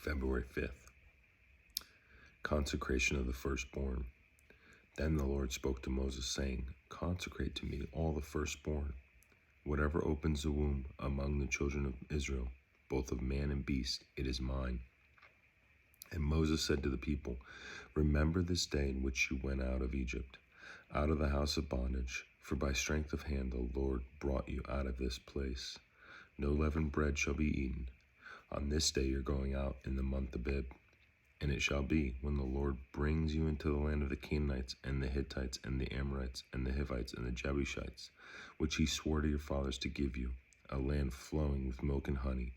February 5th, consecration of the firstborn. Then the Lord spoke to Moses, saying, Consecrate to me all the firstborn, whatever opens the womb among the children of Israel, both of man and beast, it is mine. And Moses said to the people, Remember this day in which you went out of Egypt, out of the house of bondage, for by strength of hand the Lord brought you out of this place. No leavened bread shall be eaten. On this day you're going out in the month Abib. And it shall be, when the Lord brings you into the land of the Canaanites, and the Hittites, and the Amorites, and the Hivites, and the Jebusites, which he swore to your fathers to give you, a land flowing with milk and honey,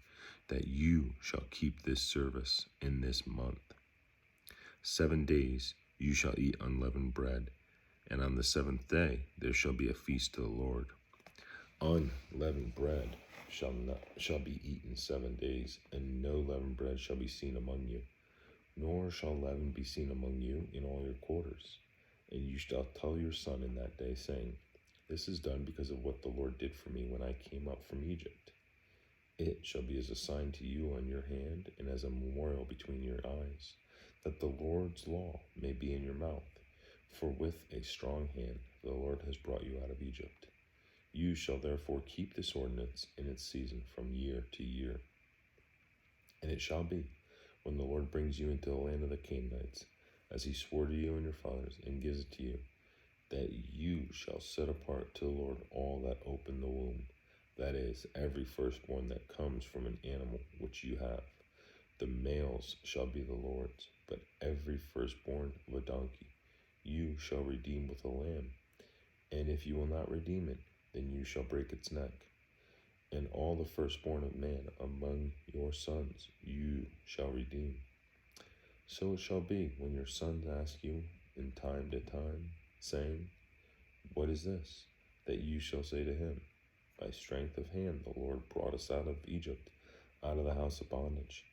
that you shall keep this service in this month. 7 days you shall eat unleavened bread, and on the 7th day there shall be a feast to the Lord. Unleavened bread shall be eaten 7 days, and no leavened bread shall be seen among you. Nor shall leaven be seen among you in all your quarters. And you shall tell your son in that day, saying, This is done because of what the Lord did for me when I came up from Egypt. It shall be as a sign to you on your hand, and as a memorial between your eyes, that the Lord's law may be in your mouth. For with a strong hand the Lord has brought you out of Egypt. You shall therefore keep this ordinance in its season from year to year. And it shall be, when the Lord brings you into the land of the Canaanites, as he swore to you and your fathers, and gives it to you, that you shall set apart to the Lord all that open the womb, that is, every firstborn that comes from an animal which you have. The males shall be the Lord's, but every firstborn of a donkey you shall redeem with a lamb. And if you will not redeem it, then you shall break its neck. And all the firstborn of man among your sons you shall redeem. So it shall be, when your sons ask you in time to time, saying, What is this? That you shall say to him, By strength of hand the Lord brought us out of Egypt, out of the house of bondage.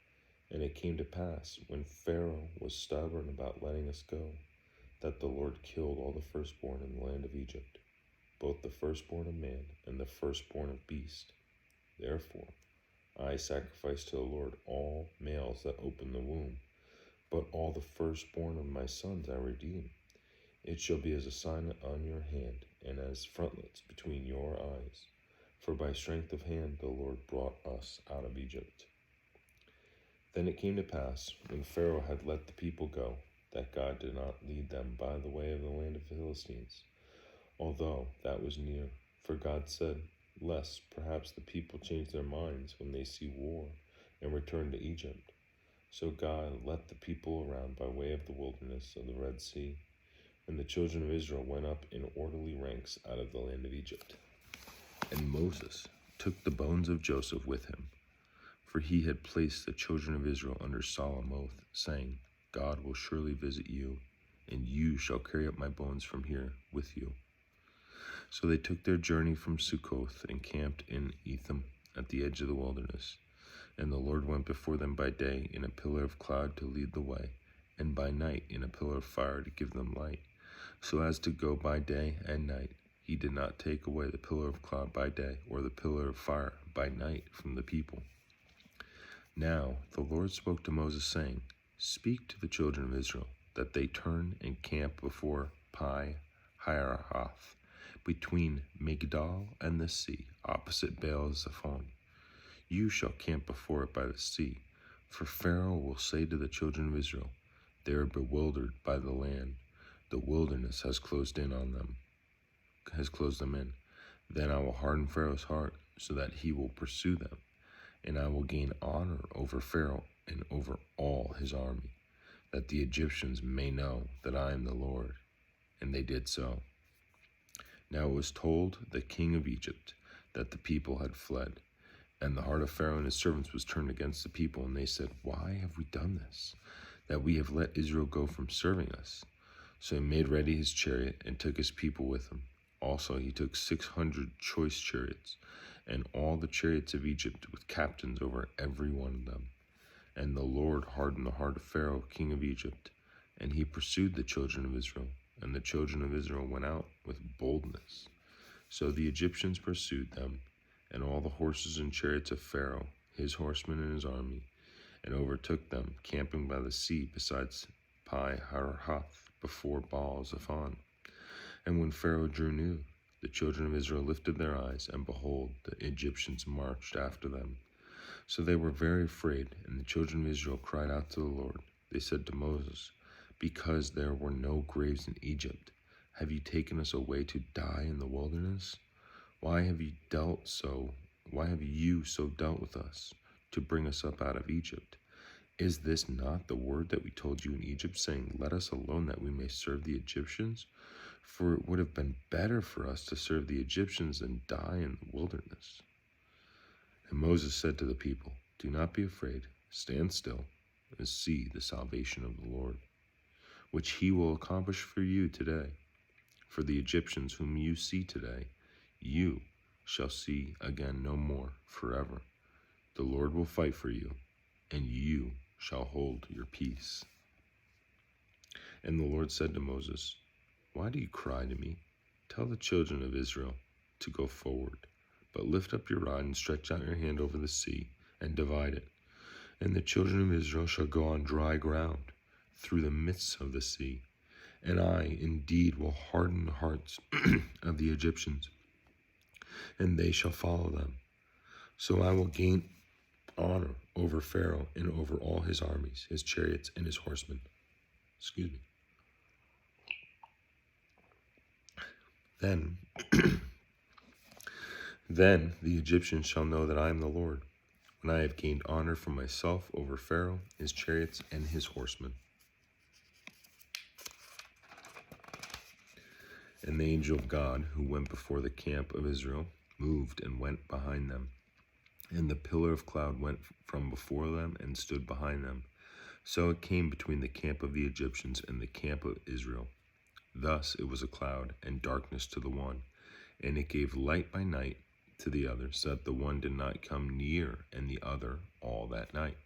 And it came to pass, when Pharaoh was stubborn about letting us go, that the Lord killed all the firstborn in the land of Egypt, both the firstborn of man and the firstborn of beast. Therefore, I sacrifice to the Lord all males that open the womb, but all the firstborn of my sons I redeem. It shall be as a sign on your hand, and as frontlets between your eyes. For by strength of hand the Lord brought us out of Egypt. Then it came to pass, when Pharaoh had let the people go, that God did not lead them by the way of the land of the Philistines, although that was near. For God said, Lest perhaps the people change their minds when they see war and return to Egypt. So God led the people around by way of the wilderness of the Red Sea, and the children of Israel went up in orderly ranks out of the land of Egypt. And Moses took the bones of Joseph with him, for he had placed the children of Israel under solemn oath, saying, God will surely visit you, and you shall carry up my bones from here with you. So they took their journey from Succoth and camped in Etham at the edge of the wilderness. And the Lord went before them by day in a pillar of cloud to lead the way, and by night in a pillar of fire to give them light, so as to go by day and night. He did not take away the pillar of cloud by day, or the pillar of fire by night from the people. Now the Lord spoke to Moses, saying, Speak to the children of Israel, that they turn and camp before Pi-hahiroth, between Migdal and the sea, opposite Baal-zephon. You shall camp before it by the sea, for Pharaoh will say to the children of Israel, They are bewildered by the land. The wilderness has closed them in. Then I will harden Pharaoh's heart, so that he will pursue them, and I will gain honor over Pharaoh and over all his army, that the Egyptians may know that I am the Lord. And they did so. Now it was told the king of Egypt that the people had fled, and the heart of Pharaoh and his servants was turned against the people, and they said, Why have we done this, that we have let Israel go from serving us? So he made ready his chariot and took his people with him. Also he took 600 choice chariots, and all the chariots of Egypt with captains over every one of them. And the Lord hardened the heart of Pharaoh, king of Egypt, and he pursued the children of Israel. And the children of Israel went out with boldness. So the Egyptians pursued them, and all the horses and chariots of Pharaoh, his horsemen and his army, and overtook them, camping by the sea besides Pi-hahiroth, before Baal-zephon. And when Pharaoh drew near, the children of Israel lifted their eyes, and behold, the Egyptians marched after them. So they were very afraid, and the children of Israel cried out to the Lord. They said to Moses, "Because there were no graves in Egypt, have you taken us away to die in the wilderness? Why have you so dealt with us, to bring us up out of Egypt? Is this not the word that we told you in Egypt, saying, 'Let us alone that we may serve the Egyptians'? For it would have been better for us to serve the Egyptians than die in the wilderness." And Moses said to the people, "Do not be afraid, stand still, and see the salvation of the Lord, which he will accomplish for you today. For the Egyptians whom you see today, you shall see again no more forever. The Lord will fight for you, and you shall hold your peace." And the Lord said to Moses, "Why do you cry to me? Tell the children of Israel to go forward, but lift up your rod and stretch out your hand over the sea and divide it. And the children of Israel shall go on dry ground through the midst of the sea. And I indeed will harden the hearts of the Egyptians, and they shall follow them. So I will gain honor over Pharaoh and over all his armies, his chariots, and his horsemen." Then the Egyptians shall know that I am the Lord, when I have gained honor for myself over Pharaoh, his chariots, and his horsemen. And the angel of God, who went before the camp of Israel, moved and went behind them. And the pillar of cloud went from before them and stood behind them. So it came between the camp of the Egyptians and the camp of Israel. Thus it was a cloud and darkness to the one, and it gave light by night to the other, so that the one did not come near and the other all that night.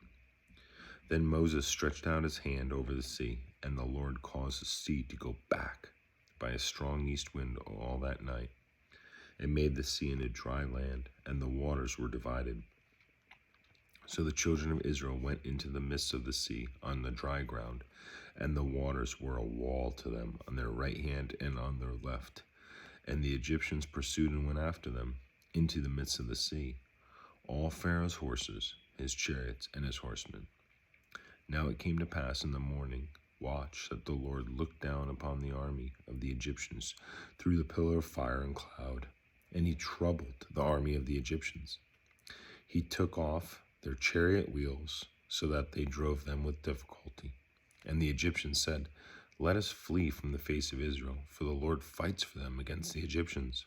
Then Moses stretched out his hand over the sea, and the Lord caused the sea to go back by a strong east wind all that night. It made the sea into dry land, and the waters were divided. So the children of Israel went into the midst of the sea on the dry ground, and the waters were a wall to them on their right hand and on their left. And the Egyptians pursued and went after them into the midst of the sea, all Pharaoh's horses, his chariots, and his horsemen. Now it came to pass in the morning watch that the Lord looked down upon the army of the Egyptians through the pillar of fire and cloud, and he troubled the army of the Egyptians. He took off their chariot wheels so that they drove them with difficulty. And the Egyptians said, "Let us flee from the face of Israel, for the Lord fights for them against the Egyptians."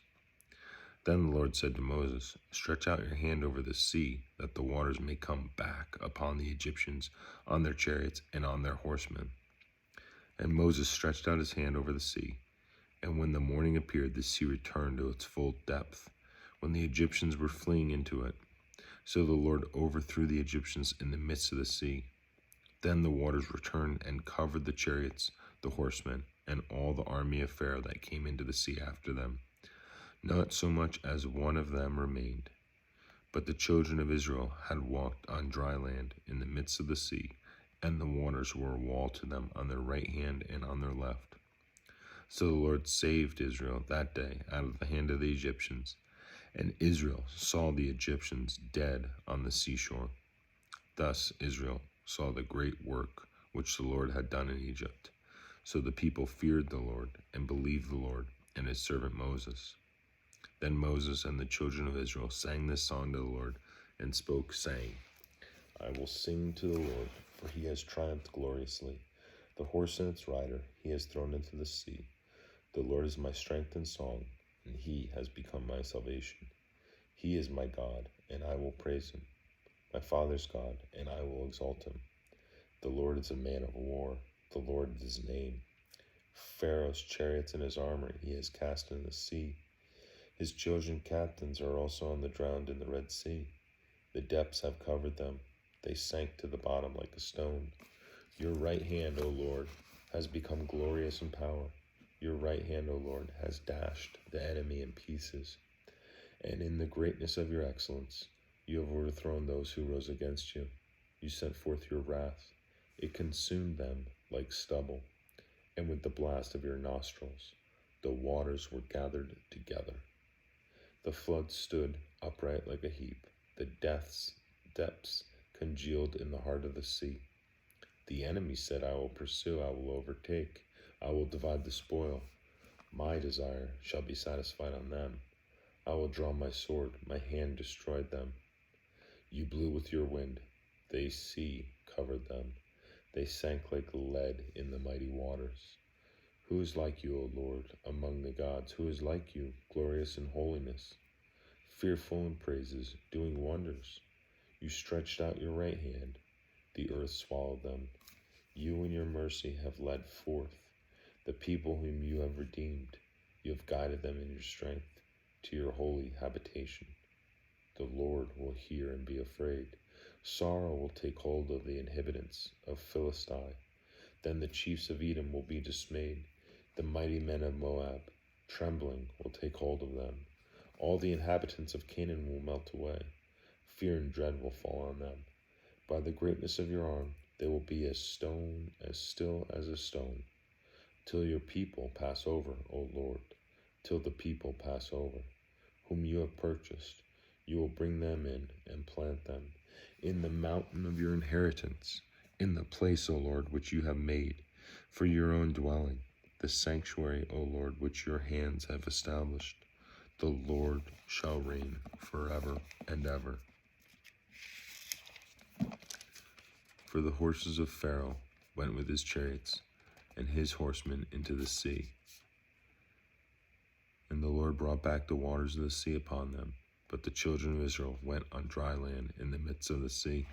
Then the Lord said to Moses, "Stretch out your hand over the sea, that the waters may come back upon the Egyptians, on their chariots, and on their horsemen." And Moses stretched out his hand over the sea, and when the morning appeared, the sea returned to its full depth, when the Egyptians were fleeing into it. So the Lord overthrew the Egyptians in the midst of the sea. Then the waters returned and covered the chariots, the horsemen, and all the army of Pharaoh that came into the sea after them. Not so much as one of them remained. But the children of Israel had walked on dry land in the midst of the sea, and the waters were a wall to them on their right hand and on their left. So the Lord saved Israel that day out of the hand of the Egyptians, and Israel saw the Egyptians dead on the seashore. Thus Israel saw the great work which the Lord had done in Egypt. So the people feared the Lord and believed the Lord and his servant Moses. Then Moses and the children of Israel sang this song to the Lord and spoke, saying, "I will sing to the Lord, for he has triumphed gloriously. The horse and its rider he has thrown into the sea. The Lord is my strength and song, and he has become my salvation. He is my God, and I will praise him, my father's God, and I will exalt him. The Lord is a man of war, the Lord is his name. Pharaoh's chariots and his armor he has cast in the sea. His chosen captains are also on the ground in the Red Sea. The depths have covered them. They sank to the bottom like a stone. Your right hand, O Lord, has become glorious in power. Your right hand, O Lord, has dashed the enemy in pieces. And in the greatness of your excellence, you have overthrown those who rose against you. You sent forth your wrath. It consumed them like stubble, and with the blast of your nostrils, the waters were gathered together. The flood stood upright like a heap. The depths congealed in the heart of the sea. The enemy said, I will pursue, I will overtake, I will divide the spoil. My desire shall be satisfied on them. I will draw my sword, my hand destroyed them. You blew with your wind, the sea covered them. They sank like lead in the mighty waters. Who is like you, O Lord, among the gods? Who is like you, glorious in holiness, fearful in praises, doing wonders? You stretched out your right hand, the earth swallowed them. You in your mercy have led forth the people whom you have redeemed. You have guided them in your strength to your holy habitation. The Lord will hear and be afraid. Sorrow will take hold of the inhabitants of Philistia. Then the chiefs of Edom will be dismayed. The mighty men of Moab, trembling, will take hold of them. All the inhabitants of Canaan will melt away. Fear and dread will fall on them. By the greatness of your arm, they will be as stone, as still as a stone, till your people pass over, O Lord, till the people pass over, whom you have purchased. You will bring them in and plant them in the mountain of your inheritance, in the place, O Lord, which you have made for your own dwelling, the sanctuary, O Lord, which your hands have established. The Lord shall reign forever and ever. For the horses of Pharaoh went with his chariots and his horsemen into the sea. And the Lord brought back the waters of the sea upon them. But the children of Israel went on dry land in the midst of the sea.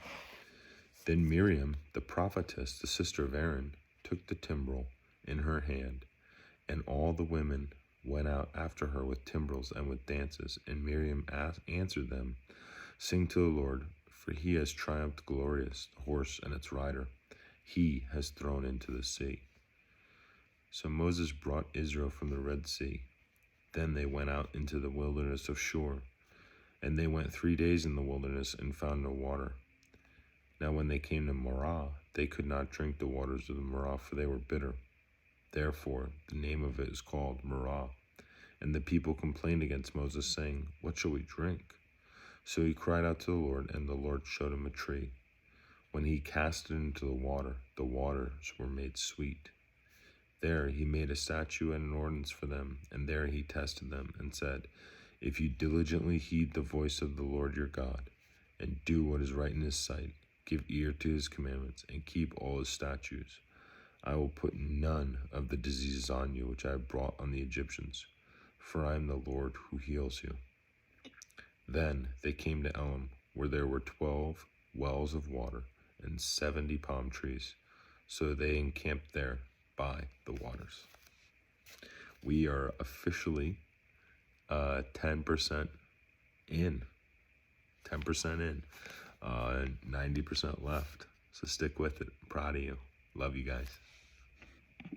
Then Miriam, the prophetess, the sister of Aaron, took the timbrel in her hand, and all the women went out after her with timbrels and with dances. And Miriam answered them, Sing to the Lord, for he has triumphed glorious, the horse and its rider. He has thrown into the sea. So Moses brought Israel from the Red Sea. Then they went out into the wilderness of Shur. And they went 3 days in the wilderness and found no water. Now when they came to Marah, they could not drink the waters of the Marah, for they were bitter. Therefore the name of it is called Marah. And the people complained against Moses, saying, What shall we drink? So he cried out to the Lord, and the Lord showed him a tree. When he cast it into the waters were made sweet. There he made a statute and an ordinance for them, and there he tested them, and said, If you diligently heed the voice of the Lord your God, and do what is right in his sight, give ear to his commandments, and keep all his statutes, I will put none of the diseases on you which I have brought on the Egyptians, for I am the Lord who heals you. Then they came to Elim, where there were 12 wells of water and 70 palm trees, so they encamped there by the waters. We are officially 10% in. 10% in. 90% left. So stick with it. Proud of you. Love you guys.